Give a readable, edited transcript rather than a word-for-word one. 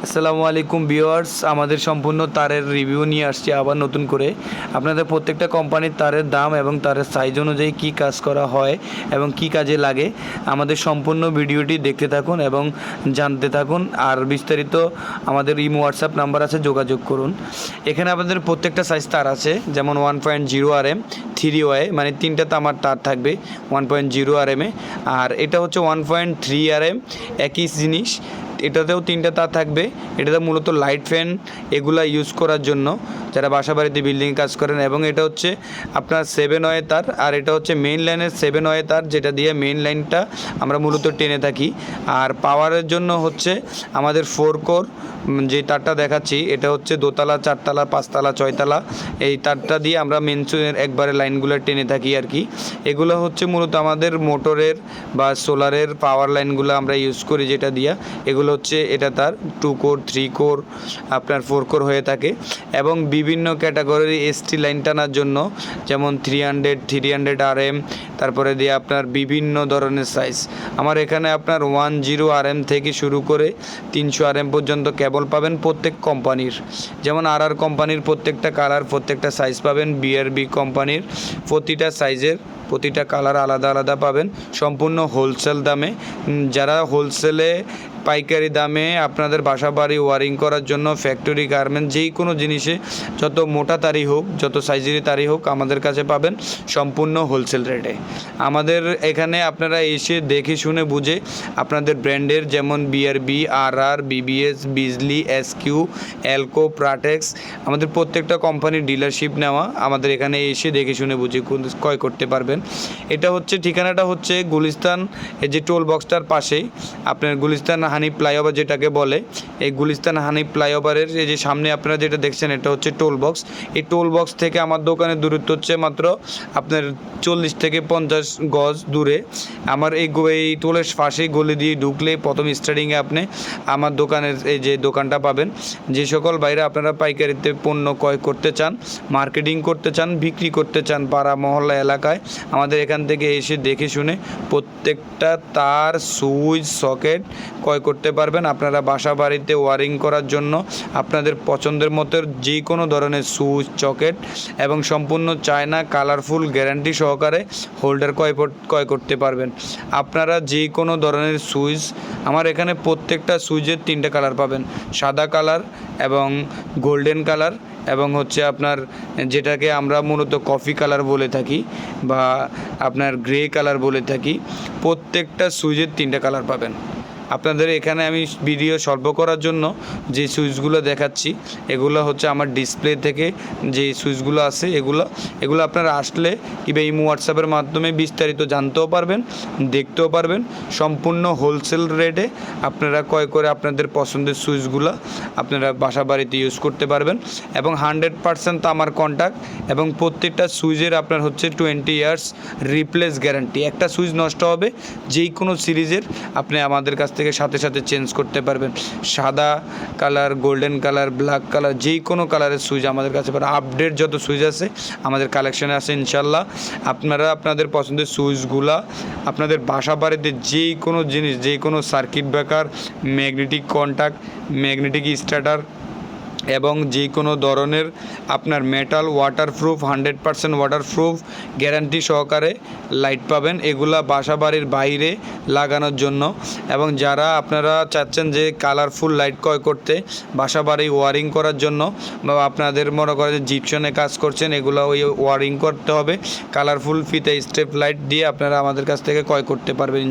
আসসালামু আলাইকুম ভিউয়ার্স, আমাদের সম্পূর্ণ তারের রিভিউ নিয়ে আসছি আবার নতুন করে। আপনাদের প্রত্যেকটা কোম্পানির তারের দাম এবং তারের সাইজ অনুযায়ী কী কাজ করা হয় এবং কী কাজে লাগে আমাদের সম্পূর্ণ ভিডিওটি দেখতে থাকুন এবং জানতে থাকুন। আর বিস্তারিত আমাদের হোয়াটসঅ্যাপ নাম্বার আছে, যোগাযোগ করুন। এখানে আপনাদের প্রত্যেকটা সাইজ তার আছে, যেমন 1.0 RM 3 ওয়ে, মানে 3টা তামার তার থাকবে 1.0 RM-এ। আর এটা হচ্ছে 1.3 RM, একই জিনিস, এটাতেও 3টা তার থাকবে। এটাতে মূলত লাইট ফ্যান এগুলা ইউজ করার জন্য, যারা বাসা বাড়িতে বিল্ডিংয়ে কাজ করেন। এবং এটা হচ্ছে আপনার 7 ওয়ে তার, আর এটা হচ্ছে মেইন লাইনের 7 ওয়ে তার, যেটা দিয়ে মেইন লাইনটা আমরা মূলত টেনে থাকি। আর পাওয়ারের জন্য হচ্ছে আমাদের 4 কোর যে তারটা দেখাচ্ছি, এটা হচ্ছে দোতলা, 4তলা, 5তলা, 6তলা, এই তারটা দিয়ে আমরা মেনসুনের একবারে লাইনগুলো টেনে থাকি আর কি। এগুলো হচ্ছে মূলত আমাদের মোটরের বা সোলারের পাওয়ার লাইনগুলো আমরা ইউজ করি, যেটা দিয়া এগুলো হচ্ছে এটা তার 2 কোর, 3 কোর, আপনার 4 কোর হয়ে থাকে। এবং বিভিন্ন ক্যাটাগরির ST লাইন টানার জন্য, যেমন 300 RM, তারপরে দিয়ে আপনার বিভিন্ন ধরনের সাইজ। আমার এখানে আপনার 10 RM থেকে শুরু করে 300 RM পর্যন্ত কেবল পাবেন প্রত্যেক কোম্পানির। যেমন RR কোম্পানির প্রত্যেকটা কালার, প্রত্যেকটা সাইজ পাবেন। BRB কোম্পানির প্রতিটা সাইজের প্রতিটা কালার আলাদা আলাদা পাবেন, সম্পূর্ণ হোলসেল দামে। যারা হোলসেলে পাইকারি দামে আপনাদের বাসা বাড়ি ওয়ারিং করার জন্য, ফ্যাক্টরি, গার্মেন্ট, যেই কোনো জিনিসে যত মোটা তারি হোক, যত সাইজেরই তারি হোক, আমাদের কাছে পাবেন সম্পূর্ণ হোলসেল রেটে। আমাদের এখানে আপনারা এসে দেখে শুনে বুঝে আপনাদের ব্র্যান্ডের, যেমন BRB, RR, BBS, বিজলি, SQ, এলকো, প্রাটেক্স, আমাদের প্রত্যেকটা কোম্পানির ডিলারশিপ নেওয়া, আমাদের এখানে এসে দেখে শুনে বুঝে ক্রয় করতে পারবেন। এটা হচ্ছে ঠিকানাটা হচ্ছে গুলিস্তান, এই যে টোল বক্সটার পাশেই, আপনার গুলিস্তান হানি ফ্লাইওভার যেটাকে বলে, এই গুলিস্তান হানি ফ্লাইওভারের এই যে সামনে আপনারা যেটা দেখছেন, এটা হচ্ছে টোল বক্স। এই টোল বক্স থেকে আমার দোকানের দূরত্ব হচ্ছে মাত্র আপনার 40 থেকে 50 গজ দূরে। আমার এই টোলের পাশেই গলি দিয়ে ঢুকলে প্রথম স্টার্টিংয়ে আপনি আমার দোকানের এই যে দোকানটা পাবেন। যে সকল বাইরে আপনারা পাইকারিতে পণ্য ক্রয় করতে চান, মার্কেটিং করতে চান, বিক্রি করতে চান পাড়া মহল্লা এলাকায়, আমাদের এখান থেকে এসে দেখে শুনে প্রত্যেকটা তার, সুইচ, সকেট ক্রয় করতে পারবেন। আপনারা বাসা বাড়িতে ওয়ারিং করার জন্য আপনাদের পছন্দের মতো যে কোনো ধরনের সুইচ, সকেট এবং সম্পূর্ণ চায়না কালারফুল গ্যারান্টি সহকারে হোল্ডার ক্রয় করতে পারবেন। আপনারা যে কোনো ধরনের সুইচ, আমার এখানে প্রত্যেকটা সুইচের 3টে কালার পাবেন, সাদা কালার এবং গোল্ডেন কালার এবং হচ্ছে আপনার যেটাকে আমরা মূলত কফি কালার বলে থাকি বা আপনার গ্রে কালার বলে থাকি। প্রত্যেকটা সুইচের 3টে কালার পাবেন। আপনাদের এখানে আমি ভিডিও স্বল্প করার জন্য যে সুইচগুলো দেখাচ্ছি, এগুলো হচ্ছে আমার ডিসপ্লে থেকে যে সুইচগুলো আছে, এগুলো আপনারা আসলে কিংবা এই হোয়াটসঅ্যাপের মাধ্যমে বিস্তারিত জানতেও পারবেন, দেখতেও পারবেন। সম্পূর্ণ হোলসেল রেটে আপনারা ক্রয় করে আপনাদের পছন্দের সুইচগুলো আপনারা বাসা বাড়িতে ইউজ করতে পারবেন। এবং 100% আমার কন্ট্যাক্ট, এবং প্রত্যেকটা সুইচের আপনার হচ্ছে 20 ইয়ার্স রিপ্লেস গ্যারান্টি। একটা সুইচ নষ্ট হবে যেই কোনো সিরিজের, আপনি আমাদের কাছ থেকে সাথে সাথে চেঞ্জ করতে পারবেন। সাদা colour, golden colour, black colour, যেই কোনো কালারের সুইচ আমাদের কাছে পাবেন। আপডেট যত সুইচ আছে আমাদের কালেকশানে আছে ইনশাল্লাহ। আপনারা আপনাদের পছন্দের সুইচগুলা আপনাদের বাসা বাড়িতে যেই কোনো জিনিস, যেই কোনো circuit breaker, magnetic contact, magnetic starter এবং যে কোনো ধরনের আপনার মেটাল ওয়াটারপ্রুফ, 100% ওয়াটারপ্রুফ গ্যারান্টি সহকারে লাইট পাবেন। এগুলা বাসা বাড়ির বাইরে লাগানোর জন্য। এবং যারা আপনারা চাচ্ছেন যে কালারফুল লাইট ক্রয় করতে বাসা বাড়ি ওয়ারিং করার জন্য, বা আপনাদের মনে করেন যে জিপসনে কাজ করছেন, এগুলো ওই ওয়ারিং করতে হবে, কালারফুল ফিতে স্টেপ লাইট দিয়ে আপনারা আমাদের কাছ থেকে ক্রয় করতে পারবেন।